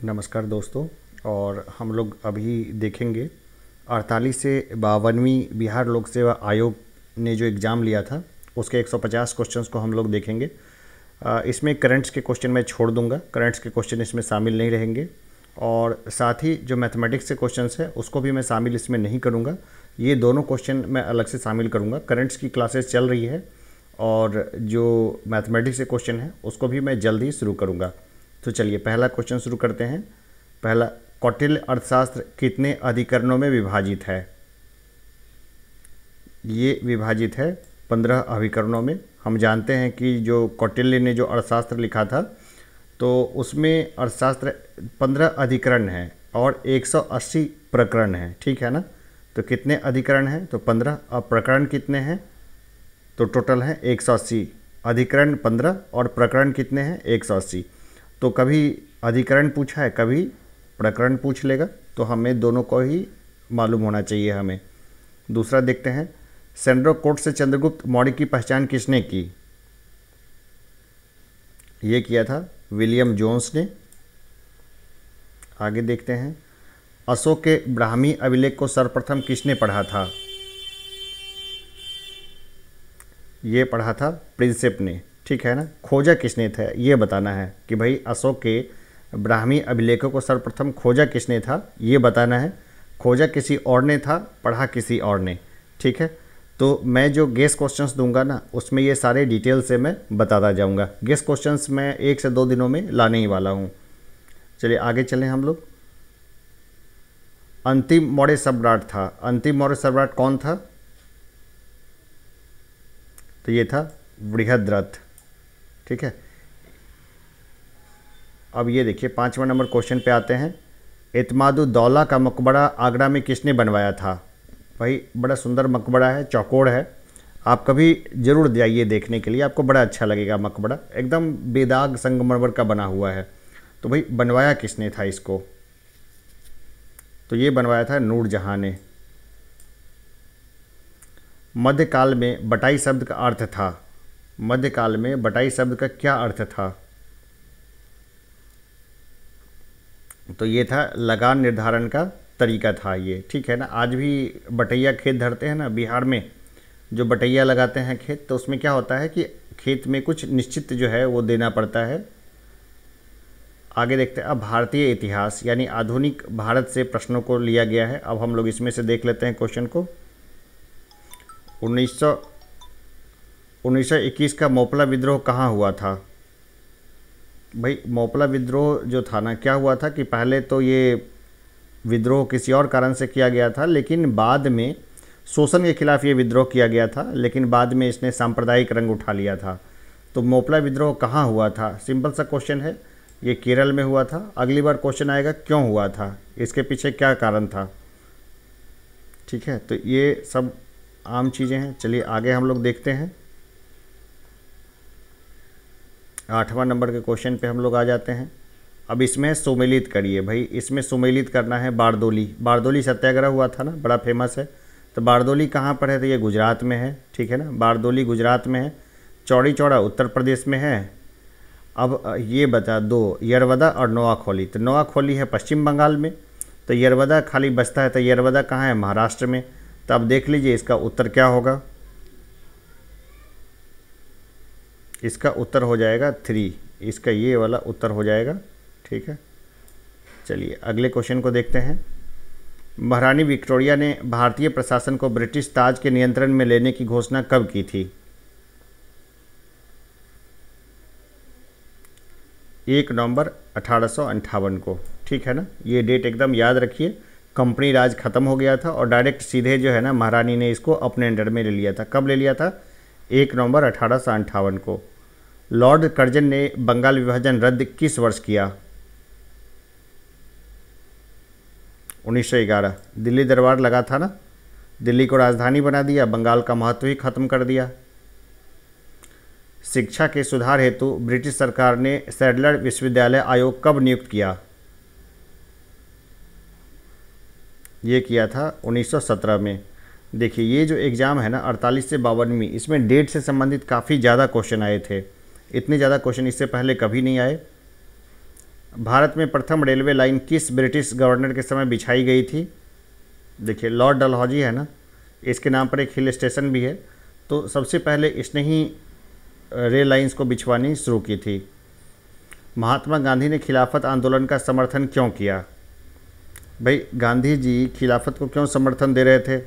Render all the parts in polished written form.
नमस्कार दोस्तों। और हम लोग अभी देखेंगे 48 से 52वीं बिहार लोक सेवा आयोग ने जो एग्ज़ाम लिया था उसके 150 क्वेश्चंस को हम लोग देखेंगे। इसमें करंट्स के क्वेश्चन मैं छोड़ दूंगा, करंट्स के क्वेश्चन इसमें शामिल नहीं रहेंगे। और साथ ही जो मैथमेटिक्स के क्वेश्चंस है उसको भी मैं शामिल इसमें नहीं करूँगा। ये दोनों क्वेश्चन मैं अलग से शामिल करूँगा। करंट्स की क्लासेस चल रही है और जो मैथमेटिक्स के क्वेश्चन है उसको भी मैं जल्द ही शुरू करूँगा। तो चलिए पहला क्वेश्चन शुरू करते हैं। पहला, कौटिल्य अर्थशास्त्र कितने अधिकरणों में विभाजित है? ये विभाजित है 15 अभिकरणों में। हम जानते हैं कि जो कौटिल्य ने जो अर्थशास्त्र लिखा था तो उसमें अर्थशास्त्र 15 अधिकरण हैं और 180 प्रकरण हैं, ठीक है ना। तो कितने अधिकरण हैं? तो 15। अब प्रकरण कितने हैं? तो टोटल है 180। अधिकरण 15 और प्रकरण कितने हैं? 180। तो कभी अधिकरण पूछा है, कभी प्रकरण पूछ लेगा, तो हमें दोनों को ही मालूम होना चाहिए हमें। दूसरा देखते हैं, सेंड्रोकोट से चंद्रगुप्त मौर्य की पहचान किसने की? ये किया था विलियम जोन्स ने। आगे देखते हैं, अशोक के ब्राह्मी अभिलेख को सर्वप्रथम किसने पढ़ा था? ये पढ़ा था प्रिंसेप ने, ठीक है ना। खोजा किसने था ये बताना है कि भाई अशोक के ब्राह्मी अभिलेखों को सर्वप्रथम खोजा किसने था, ये बताना है। खोजा किसी और ने था, पढ़ा किसी और ने, ठीक है। तो मैं जो गेस क्वेश्चंस दूंगा ना उसमें ये सारे डिटेल से मैं बताता जाऊंगा। गेस क्वेश्चंस मैं 1 से 2 दिनों में लाने ही वाला हूँ। चलिए आगे चलें हम लोग। अंतिम मौर्य सम्राट था, अंतिम मौर्य सम्राट कौन था? तो ये था बृहद्रथ, ठीक है। अब ये देखिए 5वां नंबर क्वेश्चन पे आते हैं। इत्मादुद्दौला का मकबरा आगरा में किसने बनवाया था? भाई बड़ा सुंदर मकबरा है, चौकोर है। आप कभी ज़रूर जाइए देखने के लिए, आपको बड़ा अच्छा लगेगा। मकबरा एकदम बेदाग संगमरमर का बना हुआ है। तो भाई बनवाया किसने था इसको? तो ये बनवाया था नूरजहां ने। मध्यकाल में बटाई शब्द का अर्थ था, मध्यकाल में बटाई शब्द का क्या अर्थ था? तो ये था लगान निर्धारण का तरीका था ये, ठीक है ना। आज भी बटैया खेत धरते हैं ना बिहार में, जो बटैया लगाते हैं खेत, तो उसमें क्या होता है कि खेत में कुछ निश्चित जो है वो देना पड़ता है। आगे देखते हैं, अब भारतीय इतिहास यानी आधुनिक भारत से प्रश्नों को लिया गया है। अब हम लोग इसमें से देख लेते हैं क्वेश्चन को। 1921 का मोपला विद्रोह कहाँ हुआ था? भाई मोपला विद्रोह जो था ना, क्या हुआ था कि पहले तो ये विद्रोह किसी और कारण से किया गया था, लेकिन बाद में शोषण के खिलाफ ये विद्रोह किया गया था, लेकिन बाद में इसने सांप्रदायिक रंग उठा लिया था। तो मोपला विद्रोह कहाँ हुआ था? सिंपल सा क्वेश्चन है, ये केरल में हुआ था। अगली बार क्वेश्चन आएगा क्यों हुआ था, इसके पीछे क्या कारण था, ठीक है। तो ये सब आम चीज़ें हैं। चलिए आगे हम लोग देखते हैं। 8वां नंबर के क्वेश्चन पे हम लोग आ जाते हैं। अब इसमें सुमेलित करिए। भाई इसमें सुमेलित करना है बारदोली। बारदोली सत्याग्रह हुआ था ना, बड़ा फेमस है। तो बारदोली कहाँ पर है? तो ये गुजरात में है, ठीक है ना। बारदोली गुजरात में है। चौड़ी चौड़ा उत्तर प्रदेश में है। अब ये बता दो, यरवदा और नोआखोली। तो नोआखोली है पश्चिम बंगाल में, तो यरवदा खाली बचता है। तो यरवदा कहाँ है? महाराष्ट्र में। तो अब देख लीजिए इसका उत्तर क्या होगा। इसका उत्तर हो जाएगा 3, इसका ये वाला उत्तर हो जाएगा, ठीक है। चलिए अगले क्वेश्चन को देखते हैं। महारानी विक्टोरिया ने भारतीय प्रशासन को ब्रिटिश ताज के नियंत्रण में लेने की घोषणा कब की थी? 1 नवंबर 1858 को, ठीक है ना। ये डेट एकदम याद रखिए। कंपनी राज खत्म हो गया था और डायरेक्ट सीधे जो है ना महारानी ने इसको अपने अंडर में ले लिया था। कब ले लिया था? 1 नवंबर 1858 को। लॉर्ड कर्जन ने बंगाल विभाजन रद्द किस वर्ष किया? 1911। दिल्ली दरबार लगा था ना, दिल्ली को राजधानी बना दिया, बंगाल का महत्व ही खत्म कर दिया। शिक्षा के सुधार हेतु ब्रिटिश सरकार ने सैडलर विश्वविद्यालय आयोग कब नियुक्त किया? ये किया था 1917 में। देखिए ये जो एग्ज़ाम है ना 48 से 52वीं, इसमें डेट से संबंधित काफ़ी ज़्यादा क्वेश्चन आए थे। इतने ज़्यादा क्वेश्चन इससे पहले कभी नहीं आए। भारत में प्रथम रेलवे लाइन किस ब्रिटिश गवर्नर के समय बिछाई गई थी? देखिए लॉर्ड डलहौजी है ना, इसके नाम पर एक हिल स्टेशन भी है, तो सबसे पहले इसने ही रेल लाइंस को बिछवानी शुरू की थी। महात्मा गांधी ने खिलाफत आंदोलन का समर्थन क्यों किया? भाई गांधी जी खिलाफत को क्यों समर्थन दे रहे थे?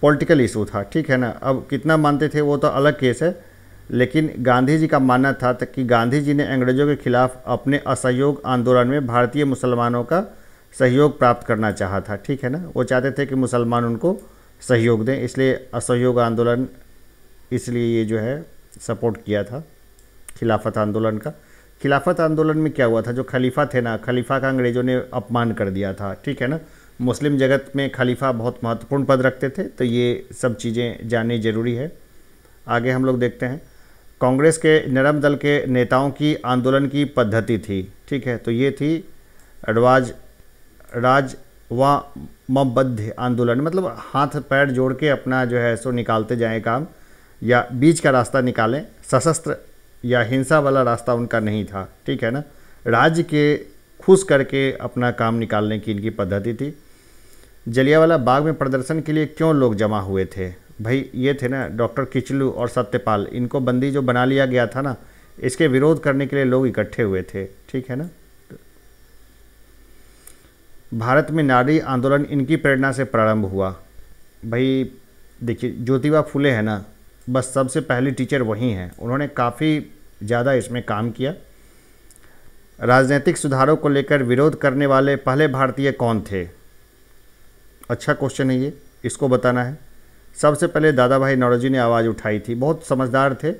पॉलिटिकल इशू था, ठीक है ना। अब कितना मानते थे वो तो अलग केस है, लेकिन गांधी जी का मानना था कि गांधी जी ने अंग्रेज़ों के खिलाफ अपने असहयोग आंदोलन में भारतीय मुसलमानों का सहयोग प्राप्त करना चाहा था, ठीक है ना। वो चाहते थे कि मुसलमान उनको सहयोग दें, इसलिए असहयोग आंदोलन, इसलिए ये जो है सपोर्ट किया था खिलाफत आंदोलन का। खिलाफत आंदोलन में क्या हुआ था, जो खलीफा थे ना, खलीफा का अंग्रेज़ों ने अपमान कर दिया था, ठीक है ना। मुस्लिम जगत में खलीफा बहुत महत्वपूर्ण पद रखते थे, तो ये सब चीज़ें जाननी ज़रूरी है। आगे हम लोग देखते हैं, कांग्रेस के नरम दल के नेताओं की आंदोलन की पद्धति थी, ठीक है, तो ये थी राजवामबद्ध आंदोलन, मतलब हाथ पैर जोड़ के अपना जो है सो निकालते जाएं काम, या बीच का रास्ता निकालें, सशस्त्र या हिंसा वाला रास्ता उनका नहीं था, ठीक है ना। राज्य के खुश करके अपना काम निकालने की इनकी पद्धति थी। जलियांवाला बाग में प्रदर्शन के लिए क्यों लोग जमा हुए थे? भाई ये थे ना डॉक्टर किचलू और सत्यपाल, इनको बंदी जो बना लिया गया था ना, इसके विरोध करने के लिए लोग इकट्ठे हुए थे, ठीक है ना। भारत में नारी आंदोलन इनकी प्रेरणा से प्रारंभ हुआ। भाई देखिए ज्योतिबा फुले है ना, बस सबसे पहली टीचर वही हैं, उन्होंने काफ़ी ज़्यादा इसमें काम किया। राजनीतिक सुधारों को लेकर विरोध करने वाले पहले भारतीय कौन थे? अच्छा क्वेश्चन है ये, इसको बताना है। सबसे पहले दादा भाई नौरोजी ने आवाज़ उठाई थी, बहुत समझदार थे,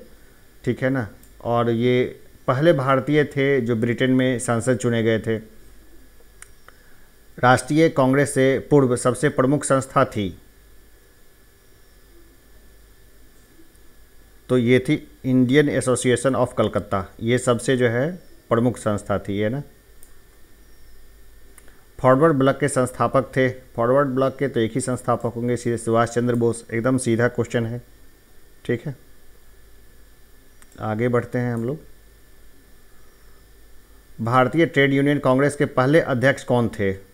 ठीक है ना, और ये पहले भारतीय थे जो ब्रिटेन में सांसद चुने गए थे। राष्ट्रीय कांग्रेस से पूर्व सबसे प्रमुख संस्था थी, तो ये थी इंडियन एसोसिएशन ऑफ कलकत्ता, ये सबसे जो है प्रमुख संस्था थी ये ना। फॉरवर्ड ब्लॉक के संस्थापक थे, फॉरवर्ड ब्लॉक के तो एक ही संस्थापक होंगे, सीधे सुभाष चंद्र बोस, एकदम सीधा क्वेश्चन है, ठीक है। आगे बढ़ते हैं हम लोग। भारतीय ट्रेड यूनियन कांग्रेस के पहले अध्यक्ष कौन थे?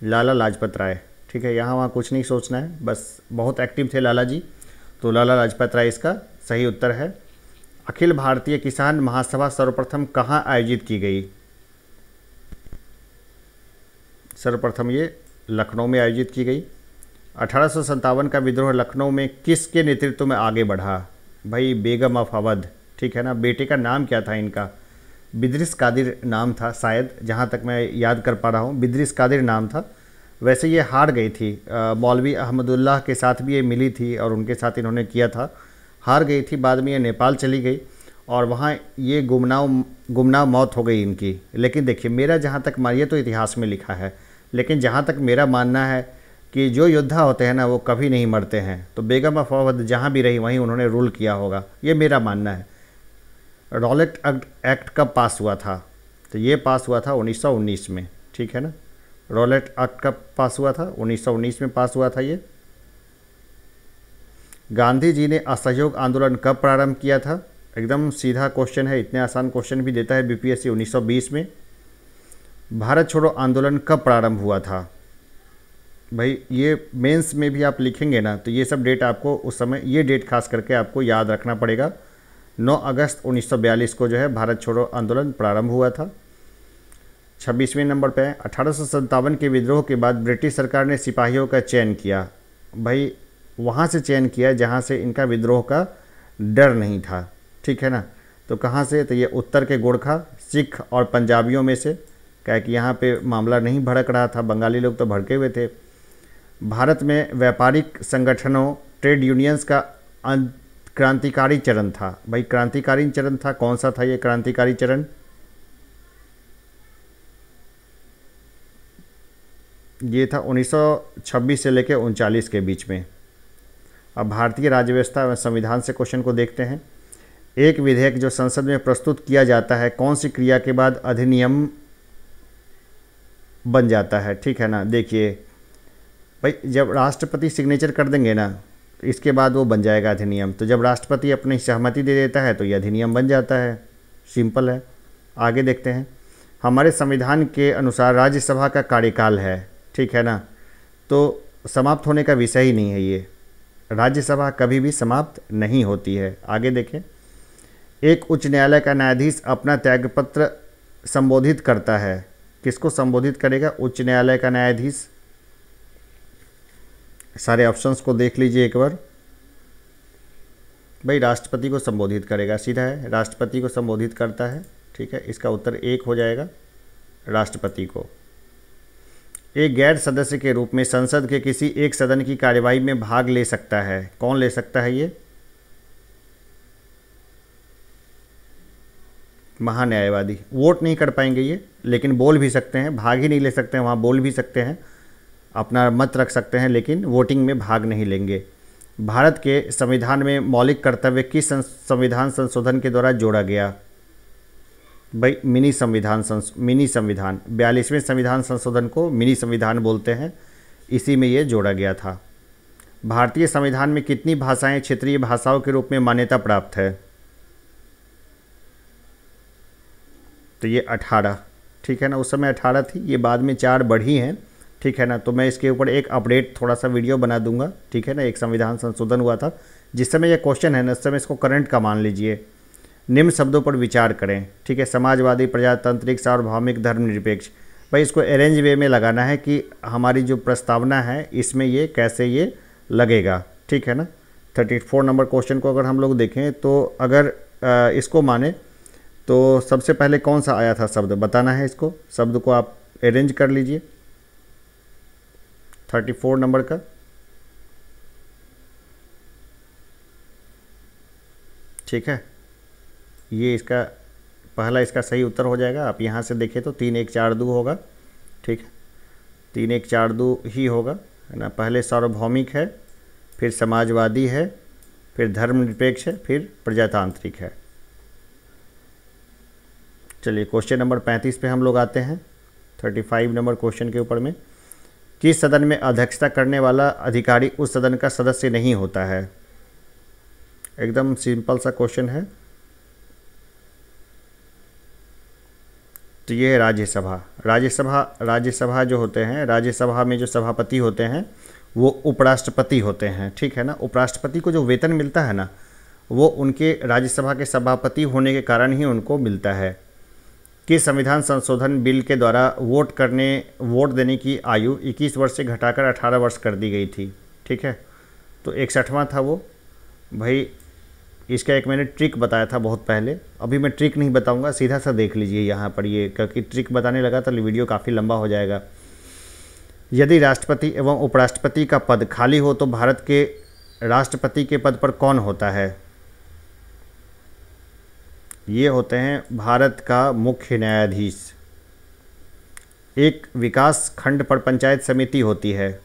लाला लाजपत राय, ठीक है, यहाँ वहाँ कुछ नहीं सोचना है, बस बहुत एक्टिव थे लाला जी, तो लाला लाजपत राय इसका सही उत्तर है। अखिल भारतीय किसान महासभा सर्वप्रथम कहाँ आयोजित की गई? सर्वप्रथम ये लखनऊ में आयोजित की गई। 1857 का विद्रोह लखनऊ में किसके नेतृत्व में आगे बढ़ा? भाई बेगम ऑफ अवध, ठीक है ना। बेटे का नाम क्या था इनका? बिदरिस कादिर नाम था शायद, जहाँ तक मैं याद कर पा रहा हूँ, बिदरिस कादिर नाम था। वैसे ये हार गई थी, मौलवी अहमदुल्लाह के साथ भी ये मिली थी और उनके साथ इन्होंने किया था, हार गई थी। बाद में ये नेपाल चली गई और वहाँ ये गुमनाम मौत हो गई इनकी। लेकिन देखिए मेरा जहाँ तक ये तो इतिहास में लिखा है, लेकिन जहाँ तक मेरा मानना है कि जो योद्धा होते हैं ना वो कभी नहीं मरते हैं, तो बेगम ऑफ अवध जहाँ भी रही वहीं उन्होंने रूल किया होगा, ये मेरा मानना है। रॉलेट एक्ट कब पास हुआ था? तो ये पास हुआ था 1919 में, ठीक है ना। रॉलेट एक्ट कब पास हुआ था? 1919 में पास हुआ था ये। गांधी जी ने असहयोग आंदोलन कब प्रारंभ किया था? एकदम सीधा क्वेश्चन है, इतने आसान क्वेश्चन भी देता है बीपीएससी। 1920 में। भारत छोड़ो आंदोलन कब प्रारंभ हुआ था? भाई ये मेंस में भी आप लिखेंगे ना तो ये सब डेट आपको उस समय, ये डेट खास करके आपको याद रखना पड़ेगा। 9 अगस्त 1942 को जो है भारत छोड़ो आंदोलन प्रारंभ हुआ था। 26वें नंबर पे 1857 के विद्रोह के बाद ब्रिटिश सरकार ने सिपाहियों का चयन किया। भाई वहाँ से चयन किया जहाँ से इनका विद्रोह का डर नहीं था, ठीक है ना। तो कहाँ से? तो ये उत्तर के गोरखा, सिख और पंजाबियों में से, क्या कि यहाँ पे मामला नहीं भड़क रहा था, बंगाली लोग तो भड़के हुए थे। भारत में व्यापारिक संगठनों, ट्रेड यूनियंस का क्रांतिकारी चरण था। भाई क्रांतिकारी चरण था, कौन सा था ये क्रांतिकारी चरण? ये था 1926 से लेकर 39 के बीच में। अब भारतीय राज्य व्यवस्था व संविधान से क्वेश्चन को देखते हैं। एक विधेयक जो संसद में प्रस्तुत किया जाता है कौन सी क्रिया के बाद अधिनियम बन जाता है? ठीक है ना। देखिए भाई जब राष्ट्रपति सिग्नेचर कर देंगे ना तो इसके बाद वो बन जाएगा अधिनियम। तो जब राष्ट्रपति अपनी सहमति दे देता है तो ये अधिनियम बन जाता है, सिंपल है। आगे देखते हैं। हमारे संविधान के अनुसार राज्यसभा का कार्यकाल है, ठीक है ना, तो समाप्त होने का विषय ही नहीं है ये। राज्यसभा कभी भी समाप्त नहीं होती है। आगे देखें। एक उच्च न्यायालय का न्यायाधीश अपना त्यागपत्र संबोधित करता है। किसको संबोधित करेगा? उच्च न्यायालय का न्यायाधीश। सारे ऑप्शंस को देख लीजिए एक बार। भाई राष्ट्रपति को संबोधित करेगा, सीधा है, राष्ट्रपति को संबोधित करता है, ठीक है। इसका उत्तर एक हो जाएगा, राष्ट्रपति को। एक गैर सदस्य के रूप में संसद के किसी एक सदन की कार्यवाही में भाग ले सकता है। कौन ले सकता है ये? महान्यायवादी। वोट नहीं कर पाएंगे ये, लेकिन बोल भी सकते हैं। भाग ही नहीं ले सकते हैं, वहाँ बोल भी सकते हैं, अपना मत रख सकते हैं, लेकिन वोटिंग में भाग नहीं लेंगे। भारत के संविधान में मौलिक कर्तव्य किस संविधान संशोधन के द्वारा जोड़ा गया? भाई मिनी संविधान 42वें संविधान संशोधन को मिनी संविधान बोलते हैं, इसी में ये जोड़ा गया था। भारतीय संविधान में कितनी भाषाएं क्षेत्रीय भाषाओं के रूप में मान्यता प्राप्त है? तो ये 18, ठीक है ना। उस समय 18 थी, ये बाद में 4 बढ़ी हैं, ठीक है ना। तो मैं इसके ऊपर एक अपडेट थोड़ा सा वीडियो बना दूंगा, ठीक है ना। एक संविधान संशोधन हुआ था जिस समय ये क्वेश्चन है ना, उस समय इसको करंट का मान लीजिए। निम्न शब्दों पर विचार करें, ठीक है। समाजवादी, प्रजातांत्रिक, सार्वभौमिक, धर्मनिरपेक्ष। भाई इसको अरेंज वे में लगाना है कि हमारी जो प्रस्तावना है इसमें ये कैसे ये लगेगा, ठीक है ना। 34 नंबर क्वेश्चन को अगर हम लोग देखें तो अगर इसको माने तो सबसे पहले कौन सा आया था शब्द बताना है। इसको शब्द को आप अरेंज कर लीजिए 34 नंबर का। ठीक है, ये इसका पहला इसका सही उत्तर हो जाएगा। आप यहाँ से देखें तो 3 1 4 2 होगा, ठीक है। 3 1 4 2 ही होगा, है ना। पहले सार्वभौमिक है, फिर समाजवादी है, फिर धर्मनिरपेक्ष है, फिर प्रजातांत्रिक है। चलिए क्वेश्चन नंबर 35 पे हम लोग आते हैं। 35 नंबर क्वेश्चन के ऊपर में, किस सदन में अध्यक्षता करने वाला अधिकारी उस सदन का सदस्य नहीं होता है? एकदम सिंपल सा क्वेश्चन है। तो ये है राज्यसभा जो होते हैं, राज्यसभा में जो सभापति होते हैं वो उपराष्ट्रपति होते हैं, ठीक है ना। उपराष्ट्रपति को जो वेतन मिलता है ना, वो उनके राज्यसभा के सभापति होने के कारण ही उनको मिलता है। कि संविधान संशोधन बिल के द्वारा वोट देने की आयु 21 वर्ष से घटाकर 18 वर्ष कर दी गई थी, ठीक है। तो 61वां था वो। भाई इसका एक मैंने ट्रिक बताया था बहुत पहले, अभी मैं ट्रिक नहीं बताऊंगा, सीधा सा देख लीजिए यहाँ पर ये, क्योंकि ट्रिक बताने लगा तो वीडियो काफ़ी लंबा हो जाएगा। यदि राष्ट्रपति एवं उपराष्ट्रपति का पद खाली हो तो भारत के राष्ट्रपति के पद पर कौन होता है? ये होते हैं भारत का मुख्य न्यायाधीश। एक विकास खंड पर पंचायत समिति होती है,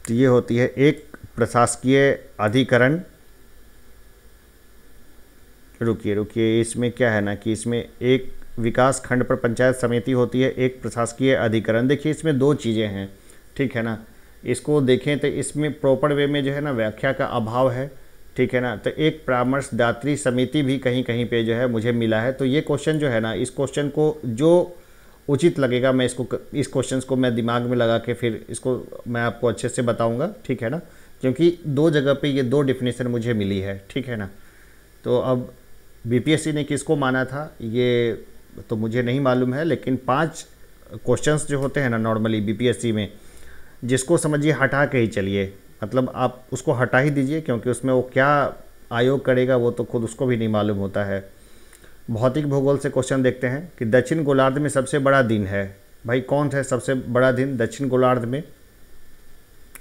तो ये होती है एक प्रशासकीय अधिकरण। रुकिए इसमें क्या है ना कि इसमें एक विकास खंड पर पंचायत समिति होती है, एक प्रशासकीय अधिकरण। देखिए इसमें 2 चीज़ें हैं, ठीक है ना। इसको देखें तो इसमें प्रॉपर वे में जो है ना व्याख्या का अभाव है, ठीक है ना। तो एक परामर्शदात्री समिति भी कहीं कहीं पे जो है मुझे मिला है। तो ये क्वेश्चन जो है ना, इस क्वेश्चन को जो उचित लगेगा मैं इस क्वेश्चन को मैं दिमाग में लगा के फिर इसको मैं आपको अच्छे से बताऊंगा, ठीक है ना। क्योंकि 2 जगह पे ये 2 डिफिनेशन मुझे मिली है, ठीक है ना। तो अब बीपीएससी ने किसको माना था ये तो मुझे नहीं मालूम है, लेकिन 5 क्वेश्चंस जो होते हैं ना नॉर्मली बीपीएससी में, जिसको समझिए हटा के ही चलिए, मतलब आप उसको हटा ही दीजिए, क्योंकि उसमें वो क्या आयोग करेगा वो तो खुद उसको भी नहीं मालूम होता है। भौतिक भूगोल से क्वेश्चन देखते हैं कि दक्षिण गोलार्ध में सबसे बड़ा दिन है। भाई कौन है सबसे बड़ा दिन दक्षिण गोलार्ध में?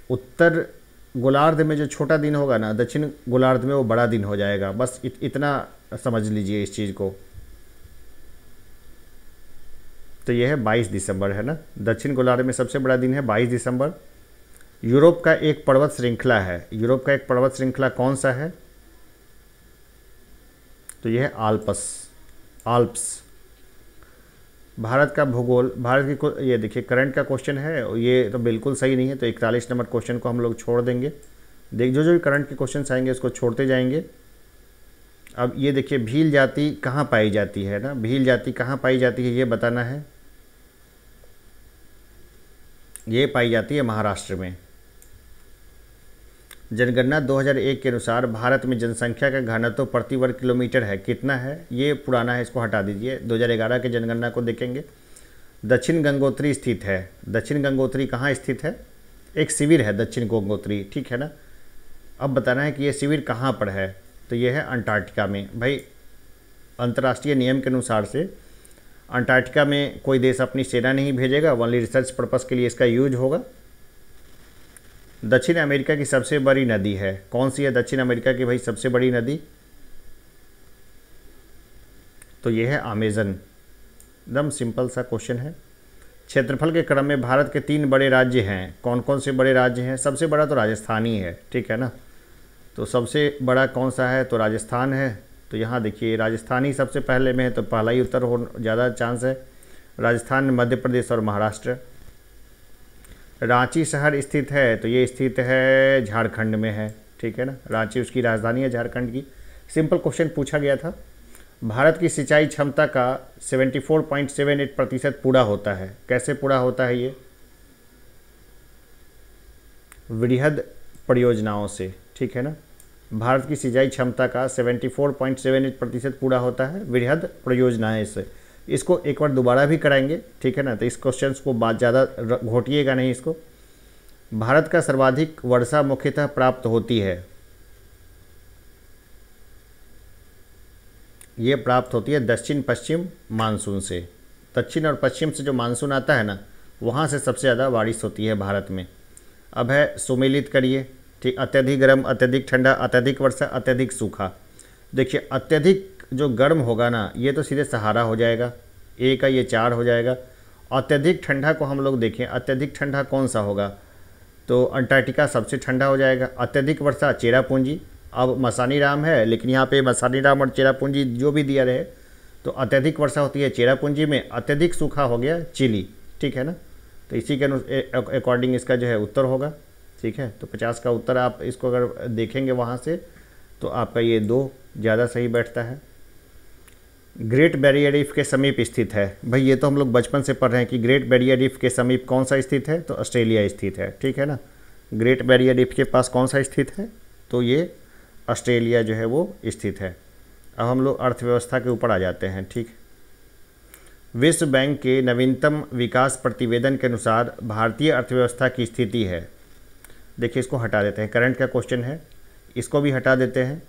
उत्तर गोलार्ध में जो छोटा दिन होगा ना, दक्षिण गोलार्ध में वो बड़ा दिन हो जाएगा। बस इतना समझ लीजिए इस चीज़ को। तो ये है 22 दिसंबर, है ना। दक्षिण गोलार्ध में सबसे बड़ा दिन है 22 दिसंबर। यूरोप का एक पर्वत श्रृंखला है, यूरोप का एक पर्वत श्रृंखला कौन सा है? तो यह है आल्प्स। भारत का भूगोल, भारत की ये देखिए करंट का क्वेश्चन है, ये तो बिल्कुल सही नहीं है। तो 41 नंबर क्वेश्चन को हम लोग छोड़ देंगे। जो भी करंट के क्वेश्चन आएंगे उसको छोड़ते जाएंगे। अब ये देखिए भील जाति कहाँ पाई जाती है ना, भील जाति कहाँ पाई जाती है ये बताना है। ये पाई जाती है महाराष्ट्र में। जनगणना 2001 के अनुसार भारत में जनसंख्या का घनत्व प्रति वर्ग किलोमीटर है, कितना है? ये पुराना है, इसको हटा दीजिए। 2011 के जनगणना को देखेंगे। दक्षिण गंगोत्री स्थित है। दक्षिण गंगोत्री कहाँ स्थित है? एक शिविर है दक्षिण गंगोत्री, ठीक है ना। अब बताना है कि ये शिविर कहाँ पर है, तो ये है अंटार्कटिका में। भाई अंतर्राष्ट्रीय नियम के अनुसार से अंटार्कटिका में कोई देश अपनी सेना नहीं भेजेगा, ओनली रिसर्च पर्पस के लिए इसका यूज होगा। दक्षिण अमेरिका की सबसे बड़ी नदी है, कौन सी है दक्षिण अमेरिका की भाई सबसे बड़ी नदी? तो ये है अमेजन। एकदम सिंपल सा क्वेश्चन है। क्षेत्रफल के क्रम में भारत के 3 बड़े राज्य हैं, कौन कौन से बड़े राज्य हैं? सबसे बड़ा तो राजस्थान ही है, ठीक है ना। तो सबसे बड़ा कौन सा है? तो राजस्थान है। तो यहाँ देखिए राजस्थान ही सबसे पहले में है, तो पहला ही उत्तर हो ज़्यादा चांस है। राजस्थान, मध्य प्रदेश और महाराष्ट्र। रांची शहर स्थित है, तो ये स्थित है झारखंड में है, ठीक है ना। रांची उसकी राजधानी है झारखंड की। सिंपल क्वेश्चन पूछा गया था। भारत की सिंचाई क्षमता का 74.78% पूरा होता है, कैसे पूरा होता है ये? वृहद परियोजनाओं से, ठीक है ना। भारत की सिंचाई क्षमता का 74.78% पूरा होता है वृहद परियोजनाएं से। इसको एक बार दोबारा भी कराएंगे, ठीक है ना। तो इस क्वेश्चन को बात ज़्यादा घोटिएगा नहीं इसको। भारत का सर्वाधिक वर्षा मुख्यतः प्राप्त होती है, ये प्राप्त होती है दक्षिण पश्चिम मानसून से। दक्षिण और पश्चिम से जो मानसून आता है ना, वहाँ से सबसे ज़्यादा बारिश होती है भारत में। अब है सुमेलित करिए, ठीक। अत्यधिक गर्म, अत्यधिक ठंडा, अत्यधिक वर्षा, अत्यधिक सूखा। देखिए अत्यधिक जो गर्म होगा ना, ये तो सीधे सहारा हो जाएगा, ए का ये 4 हो जाएगा। अत्यधिक ठंडा को हम लोग देखें, अत्यधिक ठंडा कौन सा होगा? तो अंटार्कटिका सबसे ठंडा हो जाएगा। अत्यधिक वर्षा चेरापूंजी। अब मसानी राम है, लेकिन यहाँ पे मसानी राम और चेरापूंजी जो भी दिया रहे, तो अत्यधिक वर्षा होती है चेरापूंजी में। अत्यधिक सूखा हो गया चिली, ठीक है ना। तो इसी के अकॉर्डिंग इसका जो है उत्तर होगा, ठीक है। तो 50 का उत्तर आप इसको अगर देखेंगे वहाँ से, तो आपका ये 2 ज़्यादा सही बैठता है। ग्रेट बैरियर रीफ के समीप स्थित है। भाई ये तो हम लोग बचपन से पढ़ रहे हैं कि ग्रेट बैरियर रीफ के समीप कौन सा स्थित है? तो ऑस्ट्रेलिया स्थित है, ठीक है ना। ग्रेट बैरियर रीफ के पास कौन सा स्थित है? तो ये ऑस्ट्रेलिया जो है वो स्थित है। अब हम लोग अर्थव्यवस्था के ऊपर आ जाते हैं, ठीक। विश्व बैंक के नवीनतम विकास प्रतिवेदन के अनुसार भारतीय अर्थव्यवस्था की स्थिति है। देखिए इसको हटा देते हैं, करंट का क्वेश्चन है, इसको भी हटा देते हैं,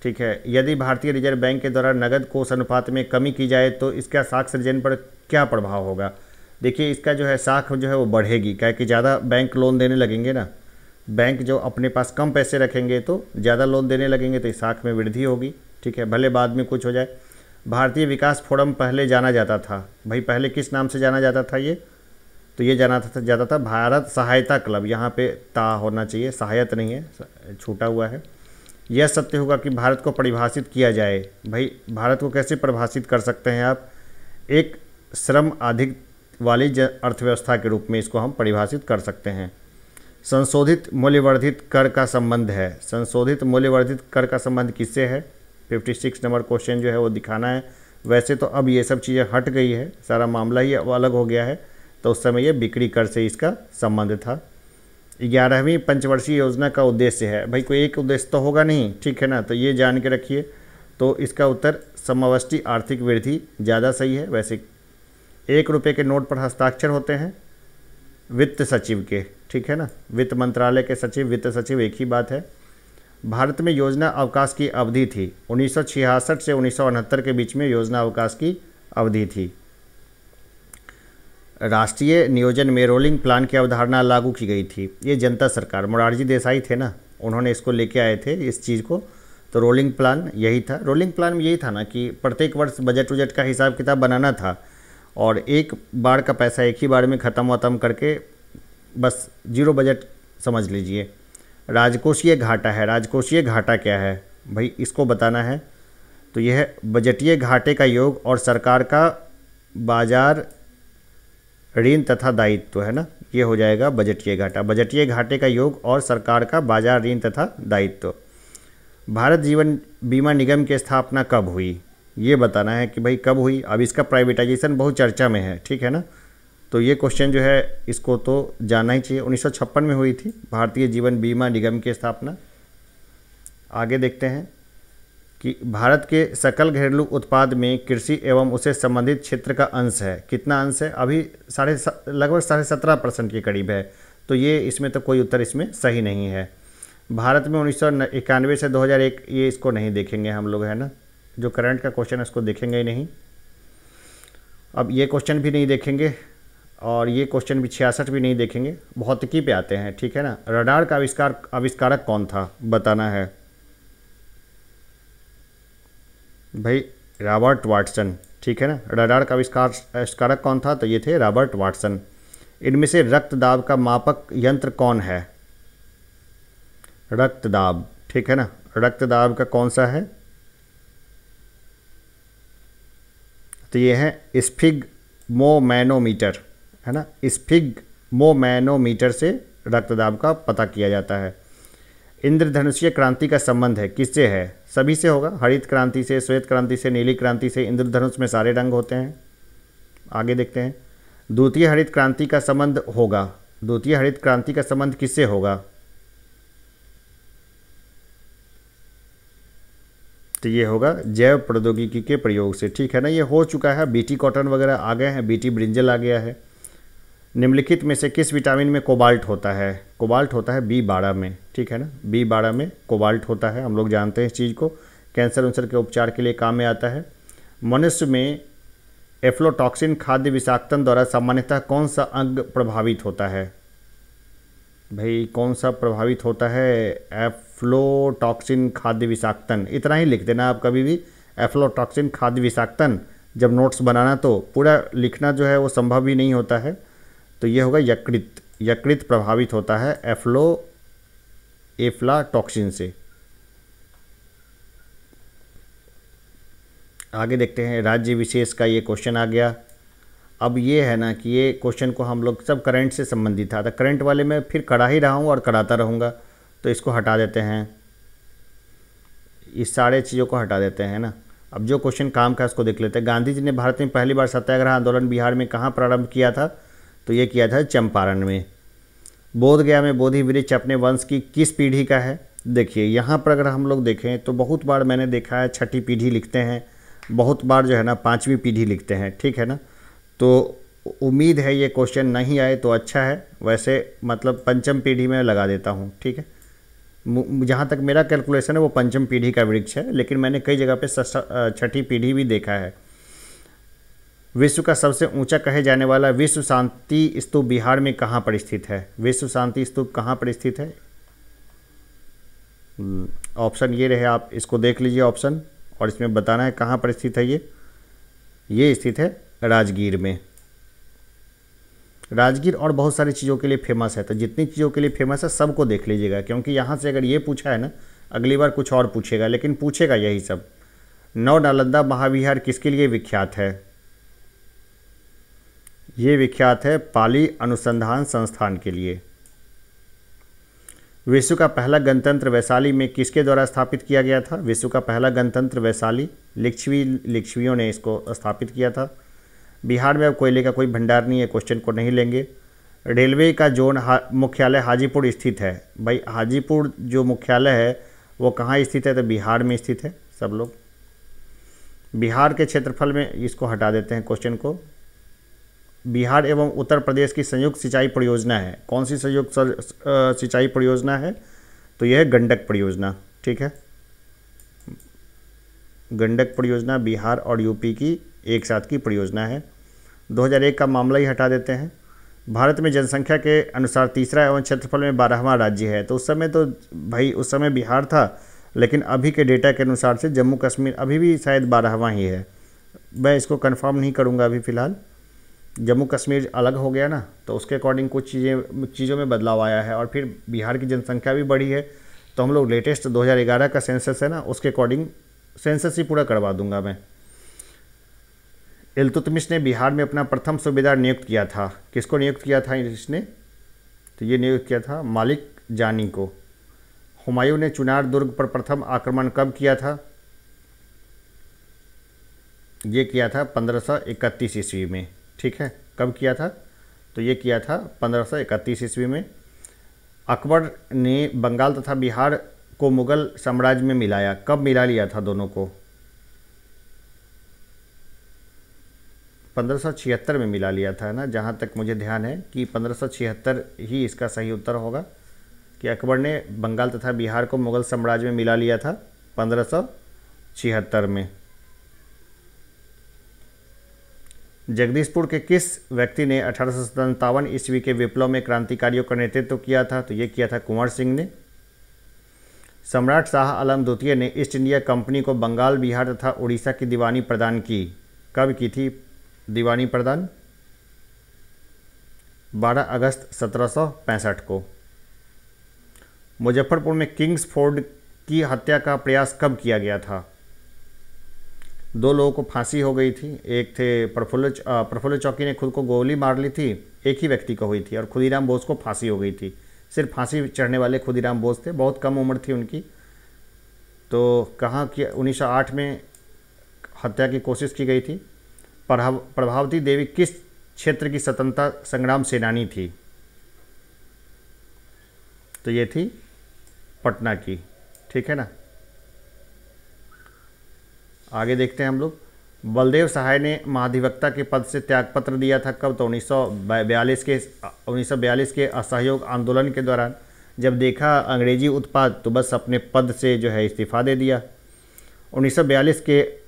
ठीक है। यदि भारतीय रिजर्व बैंक के द्वारा नगद कोष अनुपात में कमी की जाए तो इसका साख सृजन पर क्या प्रभाव होगा? देखिए इसका जो है साख जो है वो बढ़ेगी, क्या कि ज़्यादा बैंक लोन देने लगेंगे ना। बैंक जो अपने पास कम पैसे रखेंगे तो ज़्यादा लोन देने लगेंगे, तो इस साख में वृद्धि होगी, ठीक है। भले बाद में कुछ हो जाए। भारतीय विकास फोरम पहले जाना जाता था, भाई पहले किस नाम से जाना जाता था ये? तो ये जाता था भारत सहायता क्लब। यहाँ पे ता होना चाहिए, सहायता नहीं है, छूटा हुआ है। यह सत्य होगा कि भारत को परिभाषित किया जाए। भाई भारत को कैसे परिभाषित कर सकते हैं आप? एक श्रम अधिक वाली अर्थव्यवस्था के रूप में इसको हम परिभाषित कर सकते हैं। संशोधित मूल्यवर्धित कर का संबंध है। संशोधित मूल्यवर्धित कर का संबंध किससे है? 56 नंबर क्वेश्चन जो है वो दिखाना है। वैसे तो अब ये सब चीज़ें हट गई है, सारा मामला ही अब अलग हो गया है, तो उस समय ये बिक्री कर से इसका संबंध था। 11वीं पंचवर्षीय योजना का उद्देश्य है। भाई कोई एक उद्देश्य तो होगा नहीं, ठीक है ना। तो ये जान के रखिए। तो इसका उत्तर समष्टि आर्थिक वृद्धि ज़्यादा सही है। वैसे 1 रुपये के नोट पर हस्ताक्षर होते हैं वित्त सचिव के, ठीक है ना। वित्त मंत्रालय के सचिव, वित्त सचिव एक ही बात है। भारत में योजना अवकाश की अवधि थी 1966 से 1969 के बीच में योजना अवकाश की अवधि थी। राष्ट्रीय नियोजन में रोलिंग प्लान की अवधारणा लागू की गई थी। ये जनता सरकार, मोरारजी देसाई थे ना, उन्होंने इसको लेके आए थे इस चीज़ को। तो रोलिंग प्लान यही था। रोलिंग प्लान में यही था ना कि प्रत्येक वर्ष बजट उजट का हिसाब किताब बनाना था, और एक बार का पैसा एक ही बार में ख़त्म करके बस जीरो बजट समझ लीजिए। राजकोषीय घाटा है। राजकोषीय घाटा क्या है भाई, इसको बताना है। तो यह बजटीय घाटे का योग और सरकार का बाजार ऋण तथा दायित्व है ना, ये हो जाएगा बजटीय घाटा। बजटीय घाटे का योग और सरकार का बाजार ऋण तथा दायित्व। भारत जीवन बीमा निगम की स्थापना कब हुई, ये बताना है कि भाई कब हुई। अब इसका प्राइवेटाइजेशन बहुत चर्चा में है, ठीक है ना, तो ये क्वेश्चन जो है इसको तो जानना ही चाहिए। 1956 में हुई थी भारतीय जीवन बीमा निगम की स्थापना। आगे देखते हैं कि भारत के सकल घरेलू उत्पाद में कृषि एवं उससे संबंधित क्षेत्र का अंश है, कितना अंश है, अभी लगभग 17.5% के करीब है। तो ये इसमें तो कोई उत्तर इसमें सही नहीं है। भारत में 1991 से 2001, ये इसको नहीं देखेंगे हम लोग, है ना, जो करंट का क्वेश्चन है उसको देखेंगे ही नहीं। अब ये क्वेश्चन भी नहीं देखेंगे और ये क्वेश्चन भी 66 भी नहीं देखेंगे। भौतिकी पे आते हैं, ठीक है ना। रडार का आविष्कारक कौन था, बताना है भाई, रॉबर्ट वाटसन, ठीक है ना। रडार का आविष्कारक कौन था, तो ये थे रॉबर्ट वाटसन। इनमें से रक्तदाब का मापक यंत्र कौन है, रक्तदाब, ठीक है ना, रक्तदाब का कौन सा है, तो ये है स्फिग्मोमैनोमीटर, है ना। स्फिग्मोमैनोमीटर से रक्तदाब का पता किया जाता है। इंद्रधनुषीय क्रांति का संबंध है किससे है, सभी से होगा, हरित क्रांति से, श्वेत क्रांति से, नीली क्रांति से। इंद्रधनुष में सारे रंग होते हैं। आगे देखते हैं, द्वितीय हरित क्रांति का संबंध होगा, द्वितीय हरित क्रांति का संबंध किससे होगा, तो ये होगा जैव प्रौद्योगिकी के प्रयोग से, ठीक है ना। ये हो चुका है, बीटी कॉटन वगैरह आ गए हैं, बीटी ब्रिंजल आ गया है। निम्नलिखित में से किस विटामिन में कोबाल्ट होता है, कोबाल्ट होता है B12 में, ठीक है ना, B12 में कोबाल्ट होता है, हम लोग जानते हैं इस चीज़ को, कैंसर उन्सर के उपचार के लिए काम में आता है। मनुष्य में एफ्लोटॉक्सिन खाद्य विषाक्तन द्वारा सामान्यतः कौन सा अंग प्रभावित होता है, भाई कौन सा प्रभावित होता है, एफ्लोटॉक्सिन खाद्य विषाक्तन, इतना ही लिख देना आप कभी भी, एफ्लोटॉक्सिन खाद्य विषाक्तन। जब नोट्स बनाना तो पूरा लिखना जो है वो संभव ही नहीं होता है, तो ये होगा यकृत, यकृत प्रभावित होता है एफ्लाटॉक्सिन से। आगे देखते हैं, राज्य विशेष का ये क्वेश्चन आ गया। अब ये है ना कि ये क्वेश्चन को हम लोग सब करंट से संबंधित था, तो करंट वाले में फिर करा ही रहा हूँ और कराता रहूँगा, तो इसको हटा देते हैं, इस सारे चीज़ों को हटा देते हैं ना। अब जो क्वेश्चन काम का उसको देख लेते हैं। गांधी जी ने भारत में पहली बार सत्याग्रह आंदोलन बिहार में कहाँ प्रारंभ किया था, तो ये किया था चंपारण में। बोधगया में बोधि वृक्ष अपने वंश की किस पीढ़ी का है, देखिए यहाँ पर अगर हम लोग देखें तो बहुत बार मैंने देखा है छठी पीढ़ी लिखते हैं, बहुत बार जो है ना पाँचवीं पीढ़ी लिखते हैं, ठीक है ना। तो उम्मीद है ये क्वेश्चन नहीं आए तो अच्छा है, वैसे मतलब पंचम पीढ़ी में लगा देता हूँ, ठीक है। जहाँ तक मेरा कैलकुलेशन है वो पंचम पीढ़ी का वृक्ष है, लेकिन मैंने कई जगह पे छठी पीढ़ी भी देखा है। विश्व का सबसे ऊंचा कहे जाने वाला विश्व शांति स्तूप बिहार में कहाँ पर स्थित है, विश्व शांति स्तूप कहाँ पर स्थित है, ऑप्शन ये रहे, आप इसको देख लीजिए ऑप्शन, और इसमें बताना है कहाँ पर स्थित है। ये स्थित है राजगीर में। राजगीर और बहुत सारी चीज़ों के लिए फेमस है, तो जितनी चीज़ों के लिए फेमस है सबको देख लीजिएगा, क्योंकि यहाँ से अगर ये पूछा है ना, अगली बार कुछ और पूछेगा, लेकिन पूछेगा यही सब। नव नालंदा महाविहार किसके लिए विख्यात है, ये विख्यात है पाली अनुसंधान संस्थान के लिए। विश्व का पहला गणतंत्र वैशाली में किसके द्वारा स्थापित किया गया था, विश्व का पहला गणतंत्र वैशाली, लिच्छवियों ने इसको स्थापित किया था। बिहार में अब कोयले का कोई भंडार नहीं है, क्वेश्चन को नहीं लेंगे। रेलवे का जोन मुख्यालय हाजीपुर स्थित है, भाई हाजीपुर जो मुख्यालय है वो कहाँ स्थित है, तो बिहार में स्थित है। सब लोग बिहार के क्षेत्रफल में, इसको हटा देते हैं क्वेश्चन को। बिहार एवं उत्तर प्रदेश की संयुक्त सिंचाई परियोजना है, कौन सी संयुक्त सिंचाई परियोजना है, तो यह है गंडक परियोजना, ठीक है। गंडक परियोजना बिहार और यूपी की एक साथ की परियोजना है। 2001 का मामला ही हटा देते हैं। भारत में जनसंख्या के अनुसार तीसरा एवं क्षेत्रफल में 12वां राज्य है, तो उस समय तो भाई उस समय बिहार था, लेकिन अभी के डेटा के अनुसार से जम्मू कश्मीर अभी भी शायद 12वां ही है। मैं इसको कंफर्म नहीं करूँगा अभी फ़िलहाल, जम्मू कश्मीर अलग हो गया ना, तो उसके अकॉर्डिंग कुछ चीज़ों में बदलाव आया है, और फिर बिहार की जनसंख्या भी बढ़ी है, तो हम लोग लेटेस्ट 2011 का सेंसस है ना, उसके अकॉर्डिंग सेंसस ही पूरा करवा दूंगा मैं। इल्तुतमिश ने बिहार में अपना प्रथम सूबेदार नियुक्त किया था, किसको नियुक्त किया था इसने, तो ये नियुक्त किया था मालिक जानी को। हुमायूं ने चुनार दुर्ग पर प्रथम आक्रमण कब किया था? ये किया था 1531 ईस्वी में। ठीक है, कब किया था? तो ये किया था 1531 ईस्वी में। अकबर ने बंगाल तथा बिहार को मुगल साम्राज्य में मिलाया, कब मिला लिया था दोनों को? 1576 में मिला लिया था ना, जहाँ तक मुझे ध्यान है कि 1576 ही इसका सही उत्तर होगा कि अकबर ने बंगाल तथा बिहार को मुगल साम्राज्य में मिला लिया था 1576 में। जगदीशपुर के किस व्यक्ति ने 1857 ईस्वी के विप्लव में क्रांतिकारियों का नेतृत्व किया था? तो ये किया था कुंवर सिंह ने। सम्राट शाह आलम द्वितीय ने ईस्ट इंडिया कंपनी को बंगाल, बिहार तथा उड़ीसा की दीवानी प्रदान की, कब की थी दीवानी प्रदान? 12 अगस्त 1765 को। मुजफ्फरपुर में किंग्स फोर्ड की हत्या का प्रयास कब किया गया था? 2 लोगों को फांसी हो गई थी, एक थे प्रफुल्ल चौकी ने खुद को गोली मार ली थी, एक ही व्यक्ति को हुई थी, और खुदीराम बोस को फांसी हो गई थी। सिर्फ फांसी चढ़ने वाले खुदीराम बोस थे, बहुत कम उम्र थी उनकी। तो कहाँ की 1908 में हत्या की कोशिश की गई थी। प्रभावती देवी किस क्षेत्र की स्वतंत्रता संग्राम सेनानी थी? तो ये थी पटना की। ठीक है ना, आगे देखते हैं हम लोग। बलदेव सहाय ने महाधिवक्ता के पद से त्यागपत्र दिया था, कब? तो 1942 के असहयोग आंदोलन के दौरान, जब देखा अंग्रेजी उत्पात तो बस अपने पद से जो है इस्तीफा दे दिया। 1942 के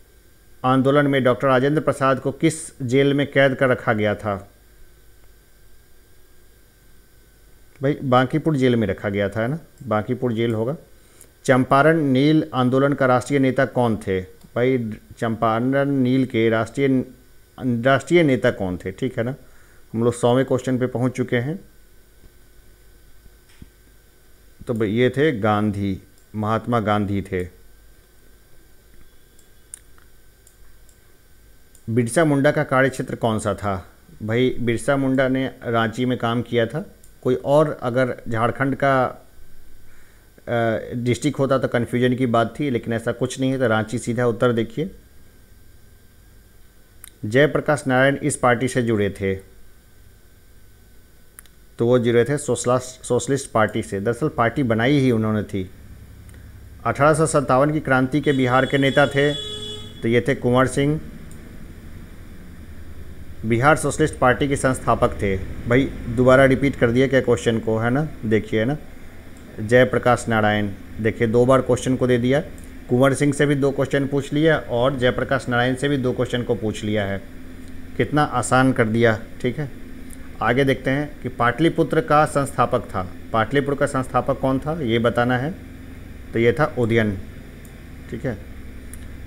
आंदोलन में डॉक्टर राजेंद्र प्रसाद को किस जेल में कैद कर रखा गया था? भाई बांकीपुर जेल में रखा गया था, है ना, बांकीपुर जेल होगा। चंपारण नील आंदोलन का राष्ट्रीय नेता कौन थे? भाई चंपारण नील के राष्ट्रीय नेता कौन थे? ठीक है ना, हम लोग 100वें क्वेश्चन पे पहुंच चुके हैं। तो भाई ये थे गांधी, महात्मा गांधी थे। बिरसा मुंडा का कार्यक्षेत्र कौन सा था? भाई बिरसा मुंडा ने रांची में काम किया था। कोई और अगर झारखंड का डिस्ट्रिक्ट होता तो कन्फ्यूजन की बात थी, लेकिन ऐसा कुछ नहीं है, तो रांची सीधा उत्तर देखिए। जयप्रकाश नारायण इस पार्टी से जुड़े थे? तो वो जुड़े थे सोशलिस्ट पार्टी से। दरअसल पार्टी बनाई ही उन्होंने थी। 1857 की क्रांति के बिहार के नेता थे, तो ये थे कुंवर सिंह। बिहार सोशलिस्ट पार्टी के संस्थापक थे। भाई दोबारा रिपीट कर दिया क्या क्वेश्चन को, है ना, देखिए, है ना, जयप्रकाश नारायण। देखिए 2 बार क्वेश्चन को दे दिया। कुंवर सिंह से भी 2 क्वेश्चन पूछ लिया और जयप्रकाश नारायण से भी 2 क्वेश्चन को पूछ लिया है। कितना आसान कर दिया। ठीक है, आगे देखते हैं कि पाटलिपुत्र का संस्थापक था। पाटलिपुत्र का संस्थापक कौन था ये बताना है। तो ये था उदयन। ठीक है,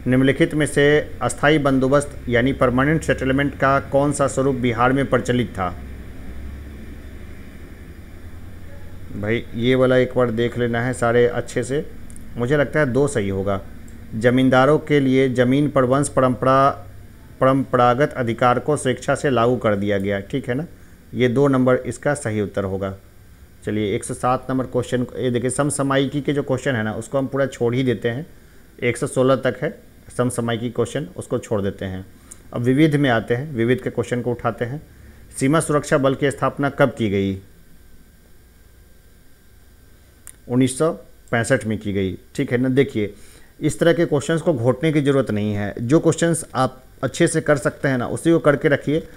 निम्नलिखित में से अस्थाई बंदोबस्त यानी परमानेंट सेटलमेंट का कौन सा स्वरूप बिहार में प्रचलित था? भाई ये वाला एक बार देख लेना है सारे अच्छे से। मुझे लगता है 2 सही होगा। जमींदारों के लिए ज़मीन पर वंश परंपरागत अधिकार को स्वेच्छा से लागू कर दिया गया। ठीक है ना, ये 2 नंबर इसका सही उत्तर होगा। चलिए 107 नंबर क्वेश्चन, ये देखिए समसामयिकी के जो क्वेश्चन है ना उसको हम पूरा छोड़ ही देते हैं। 116 तक है समसामयिकी क्वेश्चन, उसको छोड़ देते हैं। अब विविध में आते हैं, विविध के क्वेश्चन को उठाते हैं। सीमा सुरक्षा बल की स्थापना कब की गई? 1965 में की गई। ठीक है ना, देखिए इस तरह के क्वेश्चंस को घोटने की ज़रूरत नहीं है। जो क्वेश्चंस आप अच्छे से कर सकते हैं ना उसी को करके रखिए।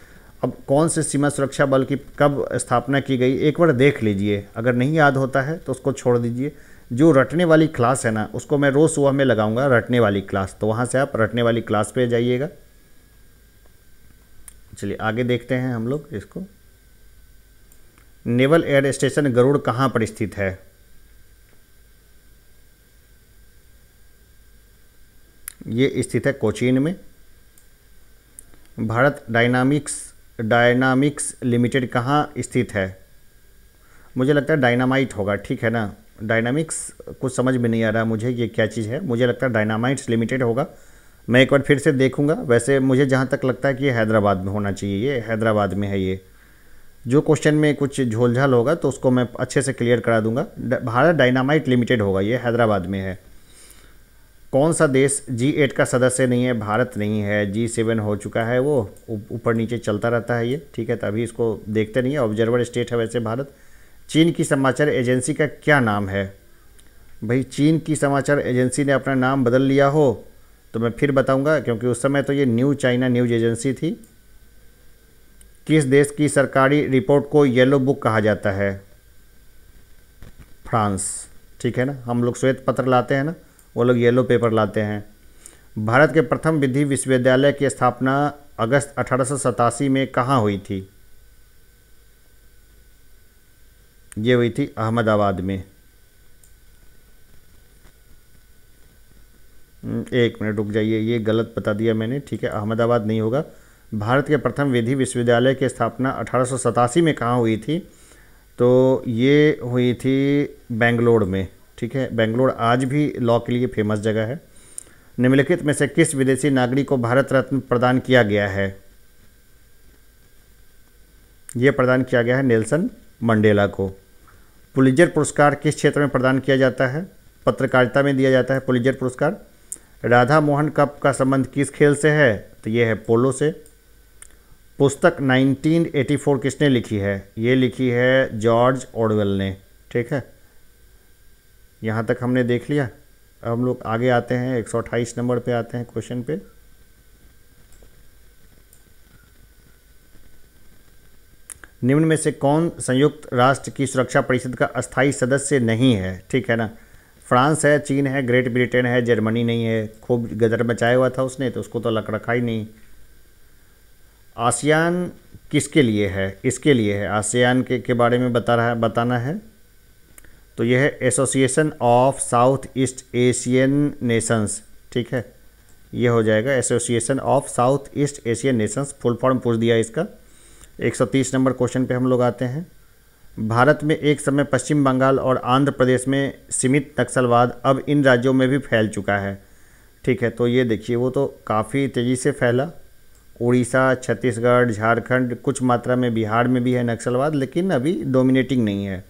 अब कौन से सीमा सुरक्षा बल की कब स्थापना की गई एक बार देख लीजिए, अगर नहीं याद होता है तो उसको छोड़ दीजिए। जो रटने वाली क्लास है ना उसको मैं रोज़ सुबह में लगाऊंगा, रटने वाली क्लास, तो वहाँ से आप रटने वाली क्लास पे जाइएगा। चलिए आगे देखते हैं हम लोग इसको। नेवल एयर स्टेशन गरुड़ कहाँ पर स्थित है? ये स्थित है कोचीन में। भारत डायनामिक्स लिमिटेड कहाँ स्थित है? मुझे लगता है डायनामाइट होगा। ठीक है ना, डायनामिक्स कुछ समझ में नहीं आ रहा मुझे ये क्या चीज़ है। मुझे लगता है डायनामाइट्स लिमिटेड होगा। मैं एक बार फिर से देखूंगा। वैसे मुझे जहाँ तक लगता है कि ये हैदराबाद में होना चाहिए, ये हैदराबाद में है ये। जो क्वेश्चन में कुछ झोलझाल होगा तो उसको मैं अच्छे से क्लियर करा दूंगा। भारत डायनामाइट लिमिटेड होगा, ये हैदराबाद में है। कौन सा देश G8 का सदस्य नहीं है? भारत नहीं है। G7 हो चुका है, वो ऊपर नीचे चलता रहता है ये, ठीक है। तभी इसको देखते नहीं है, ऑब्जर्वर स्टेट है वैसे भारत। चीन की समाचार एजेंसी का क्या नाम है? भाई चीन की समाचार एजेंसी ने अपना नाम बदल लिया हो तो मैं फिर बताऊंगा, क्योंकि उस समय तो ये न्यू चाइना न्यूज एजेंसी थी। किस देश की सरकारी रिपोर्ट को येलो बुक कहा जाता है? फ्रांस, ठीक है ना। हम लोग श्वेत पत्र लाते हैं ना, वो लोग येलो पेपर लाते हैं। भारत के प्रथम विधि विश्वविद्यालय की स्थापना अगस्त 1887 में कहाँ हुई थी? ये हुई थी अहमदाबाद में। एक मिनट रुक जाइए, ये गलत बता दिया मैंने, ठीक है। अहमदाबाद नहीं होगा। भारत के प्रथम विधि विश्वविद्यालय की स्थापना 1887 में कहाँ हुई थी? तो ये हुई थी बेंगलोर में, ठीक है। बेंगलोर आज भी लॉ के लिए फेमस जगह है। निम्नलिखित में से किस विदेशी नागरिक को भारत रत्न प्रदान किया गया है? ये प्रदान किया गया है नेल्सन मंडेला को। पुलित्जर पुरस्कार किस क्षेत्र में प्रदान किया जाता है? पत्रकारिता में दिया जाता है पुलित्जर पुरस्कार। राधा मोहन कप का संबंध किस खेल से है? तो ये है पोलो से। पुस्तक 1984 किसने लिखी है? ये लिखी है जॉर्ज ऑरवेल ने, ठीक है। यहाँ तक हमने देख लिया। अब हम लोग आगे आते हैं, 128 नंबर पे आते हैं क्वेश्चन पे। निम्न में से कौन संयुक्त राष्ट्र की सुरक्षा परिषद का अस्थायी सदस्य नहीं है? ठीक है ना। फ्रांस है, चीन है, ग्रेट ब्रिटेन है, जर्मनी नहीं है। खूब गदर मचाया हुआ था उसने, तो उसको तो लक रखा ही नहीं। आसियान किसके लिए है? इसके लिए है। आसियान के बारे में बताना है। तो यह है association of south east Asian Nations, ठीक है। ये हो जाएगा association of south east Asian Nations, full form पूछ दिया इसका। 130 नंबर क्वेश्चन पे हम लोग आते हैं। भारत में एक समय पश्चिम बंगाल और आंध्र प्रदेश में सीमित नक्सलवाद अब इन राज्यों में भी फैल चुका है, ठीक है। तो ये देखिए, वो तो काफ़ी तेज़ी से फैला। उड़ीसा, छत्तीसगढ़, झारखंड, कुछ मात्रा में बिहार में भी है नक्सलवाद, लेकिन अभी डोमिनेटिंग नहीं है।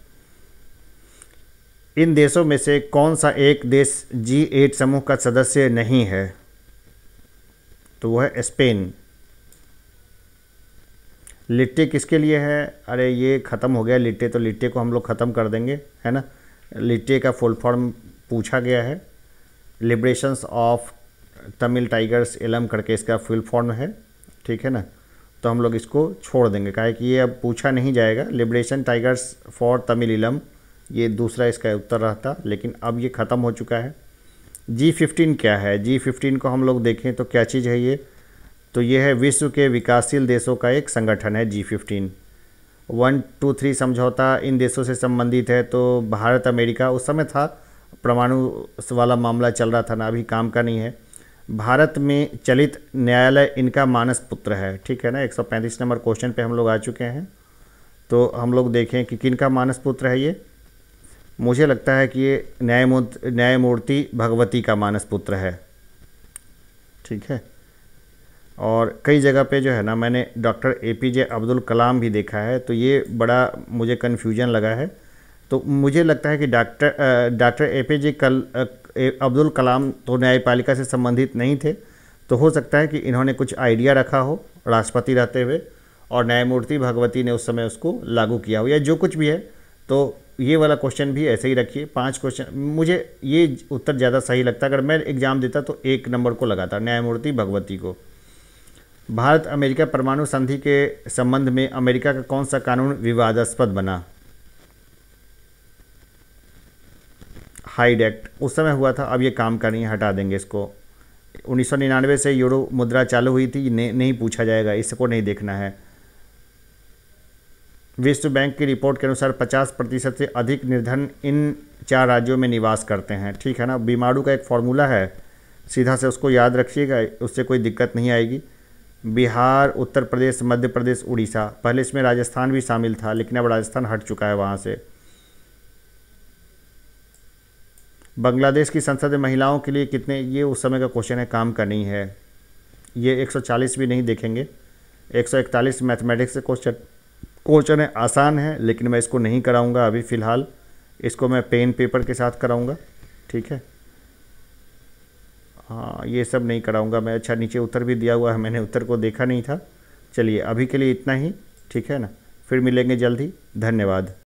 इन देशों में से कौन सा एक देश G8 समूह का सदस्य नहीं है? तो वो है स्पेन। लिट्टे किसके लिए है? अरे ये ख़त्म हो गया लिट्टे, तो लिट्टे को हम लोग ख़त्म कर देंगे, है ना। लिट्टे का फुल फॉर्म पूछा गया है, लिबरेशंस ऑफ तमिल टाइगर्स एलम करके इसका फुल फॉर्म है, ठीक है ना। तो हम लोग इसको छोड़ देंगे, काहे कि ये अब पूछा नहीं जाएगा। लिबरेशन टाइगर्स फॉर तमिल इलम, ये दूसरा इसका उत्तर रहता, लेकिन अब ये ख़त्म हो चुका है। G15 क्या है? G15 को हम लोग देखें तो क्या चीज़ है ये? तो ये है विश्व के विकासशील देशों का एक संगठन है G15। 1, 2, 3 समझौता इन देशों से संबंधित है। तो भारत, अमेरिका उस समय था, परमाणु वाला मामला चल रहा था ना, अभी काम का नहीं है। भारत में चलित न्यायालय इनका मानस पुत्र है, ठीक है ना। 135 नंबर क्वेश्चन पे हम लोग आ चुके हैं। तो हम लोग देखें कि किन का मानस पुत्र है ये। मुझे लगता है कि ये न्यायमूर्ति भगवती का मानस पुत्र है, ठीक है। और कई जगह पे जो है ना, मैंने डॉक्टर APJ अब्दुल कलाम भी देखा है, तो ये बड़ा मुझे कन्फ्यूजन लगा है। तो मुझे लगता है कि डॉक्टर APJ अब्दुल कलाम तो न्यायपालिका से संबंधित नहीं थे, तो हो सकता है कि इन्होंने कुछ आइडिया रखा हो राष्ट्रपति रहते हुए, और न्यायमूर्ति भगवती ने उस समय उसको लागू किया हो, या जो कुछ भी है। तो ये वाला क्वेश्चन भी ऐसे ही रखिए। 5 क्वेश्चन, मुझे ये उत्तर ज़्यादा सही लगता। अगर मैं एग्ज़ाम देता तो 1 नंबर को लगाता, न्यायमूर्ति भगवती को। भारत अमेरिका परमाणु संधि के संबंध में अमेरिका का कौन सा कानून विवादास्पद बना? हाइड एक्ट उस समय हुआ था, अब ये काम का नहीं है, हटा देंगे इसको। 1999 से यूरो मुद्रा चालू हुई थी, नहीं पूछा जाएगा, इसको नहीं देखना है। विश्व बैंक की रिपोर्ट के अनुसार 50% से अधिक निर्धन इन 4 राज्यों में निवास करते हैं, ठीक है ना। बीमारू का एक फॉर्मूला है, सीधा से उसको याद रखिएगा, उससे कोई दिक्कत नहीं आएगी। बिहार, उत्तर प्रदेश, मध्य प्रदेश, उड़ीसा। पहले इसमें राजस्थान भी शामिल था, लेकिन अब राजस्थान हट चुका है वहाँ से। बांग्लादेश की संसद में महिलाओं के लिए कितने, ये उस समय का क्वेश्चन है, काम का नहीं है। ये 140 भी नहीं देखेंगे। 141 मैथमेटिक्स से क्वेश्चन क्वेश्चन है, आसान है, लेकिन मैं इसको नहीं कराऊंगा अभी फ़िलहाल। इसको मैं पेन पेपर के साथ कराऊंगा, ठीक है। हाँ, ये सब नहीं कराऊंगा मैं। अच्छा, नीचे उत्तर भी दिया हुआ है, मैंने उत्तर को देखा नहीं था। चलिए, अभी के लिए इतना ही, ठीक है ना। फिर मिलेंगे जल्द ही। धन्यवाद।